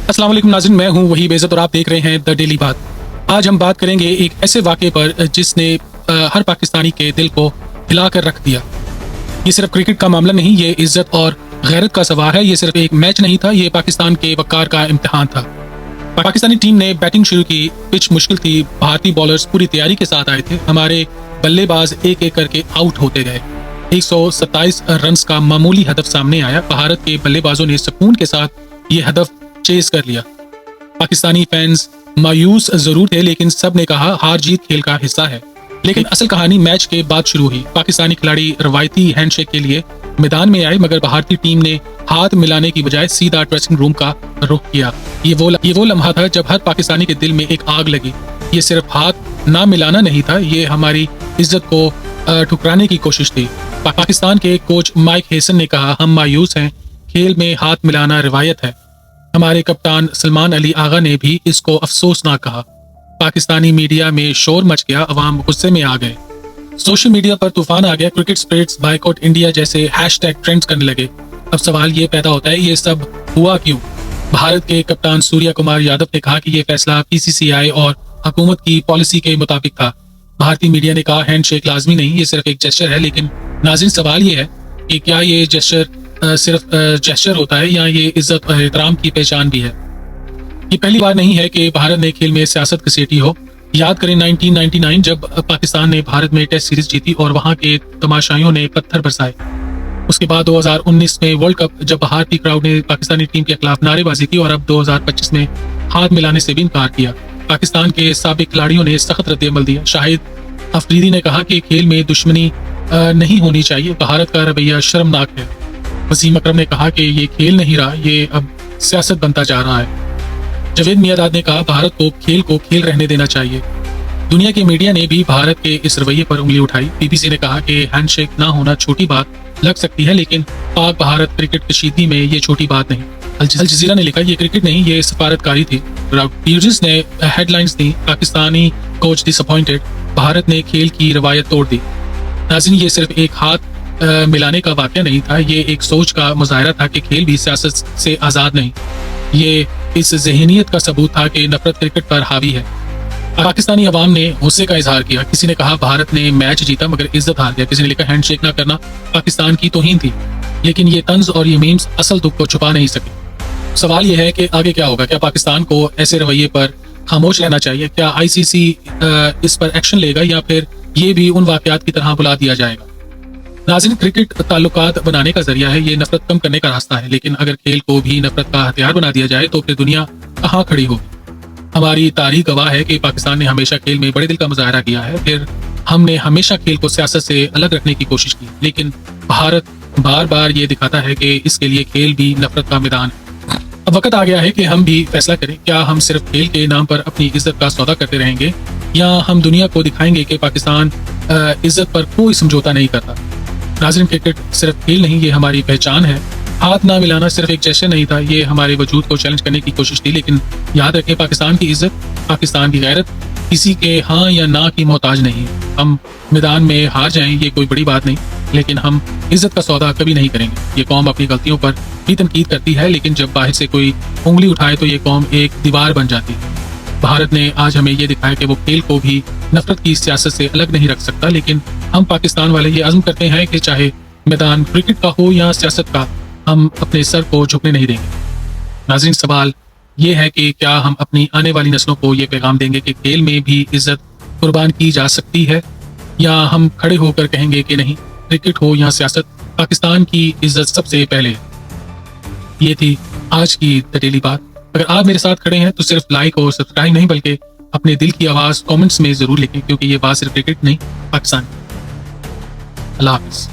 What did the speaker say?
अस्सलाम वालेकुम नाज़रीन, मैं हूं वही बेइज्जत और आप देख रहे हैं द डेली बात। आज हम बात करेंगे एक ऐसे वाक़े पर जिसने हर पाकिस्तानी के दिल को हिला कर रख दिया। ये सिर्फ क्रिकेट का मामला नहीं, ये इज्जत और गैरत का सवाल है। ये सिर्फ एक मैच नहीं था, ये पाकिस्तान के वक़ार का इम्तिहान था। पाकिस्तानी टीम ने बैटिंग शुरू की, पिच मुश्किल थी, भारतीय बॉलर्स पूरी तैयारी के साथ आए थे। हमारे बल्लेबाज एक एक करके आउट होते गए। 127 रन्स का मामूली हदफ सामने आया। भारत के बल्लेबाजों ने सुकून के साथ ये हदफ चेस कर लिया। पाकिस्तानी फैंस मायूस जरूर थे, लेकिन सब ने कहा हार जीत खेल का हिस्सा है। लेकिन असल कहानी मैच के बाद शुरू हुई। पाकिस्तानी खिलाड़ी रवायती हैंडशेक के लिए मैदान में आए, मगर भारतीय टीम ने हाथ मिलाने की बजाय सीधा ड्रेसिंग रूम का रुख किया। ये वो लम्हा था जब हर पाकिस्तानी के दिल में एक आग लगी। ये सिर्फ हाथ ना मिलाना नहीं था, ये हमारी इज्जत को ठुकराने की कोशिश थी। पाकिस्तान के कोच माइक हेसन ने कहा, हम मायूस हैं, खेल में हाथ मिलाना रिवायत है। हमारे कप्तान सलमान अली आगा ने भी इसको अफसोसनाक कहा। पाकिस्तानी मीडिया में शोर मच गया, अवाम गुस्से में आ गए, सोशल मीडिया पर तूफान आ गया। क्रिकेट स्पिरिट्स, बायकॉट इंडिया जैसे हैशटैग ट्रेंड्स करने लगे। अब सवाल ये पैदा होता है, ये सब हुआ क्यों? भारत के कप्तान सूर्या कुमार यादव ने कहा कि ये फैसला पीसीसीआई और हुकूमत की पॉलिसी के मुताबिक था। भारतीय मीडिया ने कहा हैंडशेक लाजमी नहीं, ये सिर्फ एक जेस्चर है। लेकिन नाज़रीन, सवाल ये है कि क्या ये जेस्चर सिर्फ जेस्चर होता है या ये इज्जत और एहतराम की पहचान भी है? ये पहली बार नहीं है कि भारत ने खेल में सियासत घसीटी हो। याद करें 1999 जब पाकिस्तान ने भारत में टेस्ट सीरीज जीती और वहां के तमाशाइयों ने पत्थर बरसाए। उसके बाद 2019 में वर्ल्ड कप जब भारतीय क्राउड ने पाकिस्तानी टीम के खिलाफ नारेबाजी की, और अब 2025 में हाथ मिलाने से भी इनकार किया। पाकिस्तान के साबिक खिलाड़ियों ने सख्त रद्द-ए-अमल दिया। शाहिद अफरीदी ने कहा कि खेल में दुश्मनी नहीं होनी चाहिए, भारत का रवैया शर्मनाक है। वसीम अकरम ने कहा कि ये खेल नहीं रहा, ये अब सियासत बनता जा रहा है। जवेद मियादाद ने कहा भारत को खेल रहने देना चाहिए। दुनिया के मीडिया ने भी भारत के इस रवैये पर उंगली उठाई। बीबीसी ने कहा कि हैंडशेक ना होना छोटी बात लग सकती है, लेकिन पाक भारत क्रिकेट कशीदगी में ये छोटी बात नहीं। अल जजीरा ने लिखा ये क्रिकेट नहीं, ये सफारतकारी थी। ब्यूजिस ने हेडलाइंस दी, पाकिस्तानी कोच डिसअपॉइंटेड, भारत ने खेल की रवायत तोड़ दी। नाज़रीन, ये सिर्फ एक हाथ मिलाने का वाक़या नहीं था, ये एक सोच का मुजाहरा था कि खेल भी सियासत से आज़ाद नहीं। ये इस ज़हनियत का सबूत था कि नफरत क्रिकेट पर हावी है। पाकिस्तानी अवाम ने गुस्से का इजहार किया। किसी ने कहा भारत ने मैच जीता मगर इज्जत हार गया। किसी ने लिखा हैंडशेक ना करना पाकिस्तान की तौहीन थी। लेकिन ये तंज और ये मीम्स असल दुख को छुपा नहीं सके। सवाल ये है कि आगे क्या होगा? क्या पाकिस्तान को ऐसे रवैये पर खामोश रहना चाहिए? क्या आईसीसी इस पर एक्शन लेगा या फिर ये भी उन वाक़यात की तरह बुला दिया जाएगा? नाज़रीन, क्रिकेट ताल्लुकात बनाने का जरिया है, ये नफरत कम करने का रास्ता है। लेकिन अगर खेल को भी नफरत का हथियार बना दिया जाए तो फिर दुनिया कहाँ खड़ी होगी? हमारी तारीख गवाह है कि पाकिस्तान ने हमेशा खेल में बड़े दिल का मुजाहरा किया है। फिर हमने हमेशा खेल को सियासत से अलग रखने की कोशिश की, लेकिन भारत बार बार ये दिखाता है कि इसके लिए खेल भी नफरत का मैदान है। अब वक्त आ गया है कि हम भी फैसला करें, क्या हम सिर्फ खेल के नाम पर अपनी इज्जत का सौदा करते रहेंगे या हम दुनिया को दिखाएंगे कि पाकिस्तान इज्जत पर कोई समझौता नहीं करता? नाज़रीन, क्रिकेट सिर्फ खेल नहीं, ये हमारी पहचान है। हाथ ना मिलाना सिर्फ एक जेस्चर नहीं था, ये हमारे वजूद को चैलेंज करने की कोशिश थी। लेकिन याद रखें, पाकिस्तान की इज्जत, पाकिस्तान की गैरत किसी के हाँ या ना की मोहताज नहीं है। हम मैदान में हार जाएं ये कोई बड़ी बात नहीं, लेकिन हम इज्जत का सौदा कभी नहीं करेंगे। ये कौम अपनी गलतियों पर भी तनकीद करती है, लेकिन जब बाहर से कोई उंगली उठाए तो ये कौम एक दीवार बन जाती है। भारत ने आज हमें ये दिखाया कि वो खेल को भी नफरत की सियासत से अलग नहीं रख सकता। लेकिन हम पाकिस्तान वाले ये अज़्म करते हैं कि चाहे मैदान क्रिकेट का हो या सियासत का, हम अपने सर को झुकने नहीं देंगे। नाज़रीन, सवाल ये है कि क्या हम अपनी आने वाली नस्लों को ये पैगाम देंगे कि खेल में भी इज्जत कुर्बान की जा सकती है, या हम खड़े होकर कहेंगे कि नहीं, क्रिकेट हो या सियासत, पाकिस्तान की इज्जत सबसे पहले है। ये थी आज की द डेली बात। अगर आप मेरे साथ खड़े हैं तो सिर्फ लाइक और सब्सक्राइब नहीं, बल्कि अपने दिल की आवाज़ कमेंट्स में ज़रूर लिखें, क्योंकि ये बात सिर्फ क्रिकेट नहीं, पाकिस्तान। अल्लाह हाफ़िज़।